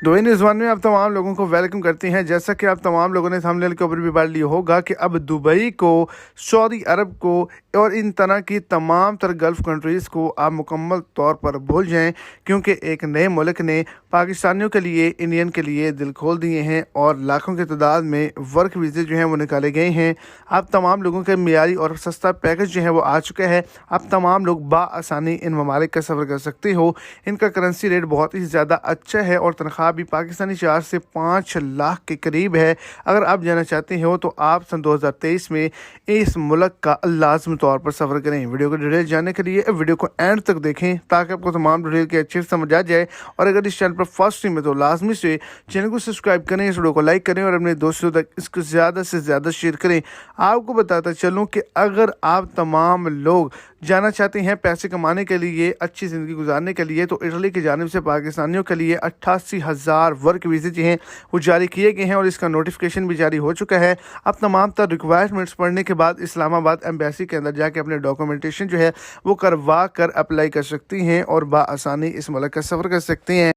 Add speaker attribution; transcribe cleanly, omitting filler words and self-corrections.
Speaker 1: Dubai news one में आप तमाम लोगों को वेलकम करते हैं। जैसा कि आप तमाम लोगों ने थंबनेल के ऊपर भी पढ़ लिया होगा कि अब दुबई को, सऊदी अरब को और इन तरह की तमाम तर गल्फ़ कंट्रीज़ को आप मुकम्मल तौर पर भूल जाएं, क्योंकि एक नए मुल्क ने पाकिस्तानियों के लिए, इंडियन के लिए दिल खोल दिए हैं और लाखों की तादाद में वर्क वीज़े जो हैं वो निकाले गए हैं। आप तमाम लोगों के मियारी और सस्ता पैकेज जो है वो आ चुका है। आप तमाम लोग बाआसानी इन ममालिक का सफ़र कर सकते हो। इनका करेंसी रेट बहुत ही ज़्यादा अच्छा है और तनख्वाह भी पाकिस्तानी 4 से 5 लाख के करीब है। अगर आप जाना चाहते हो तो आप सन 2023 में इस मुल्क का लाजमी तौर पर सफ़र करें। वीडियो को डिटेल जानने के लिए वीडियो को एंड तक देखें ताकि आपको तमाम डिटेल की अच्छे से समझ आ जाए। और अगर इस चैनल पर फर्स्ट टाइम है तो लाजमी से चैनल को सब्सक्राइब करें, इस वीडियो को लाइक करें और अपने दोस्तों तक इसको ज़्यादा से ज़्यादा शेयर करें। आपको बताता चलूँ कि अगर आप तमाम लोग जाना चाहते हैं पैसे कमाने के लिए, अच्छी ज़िंदगी गुजारने के लिए, तो इटली की जानिब से पाकिस्तानियों के लिए 88,000 वर्क वीज़े जो हैं वो जारी किए गए हैं और इसका नोटिफिकेशन भी जारी हो चुका है। अब तमाम तर रिक्वायरमेंट्स पढ़ने के बाद इस्लामाबाद एम्बेसी के अंदर जाके अपने डॉक्यूमेंटेशन जो है वो करवा कर अप्लाई कर सकती हैं और बाआसानी इस मुल्क का सफ़र कर सकते हैं।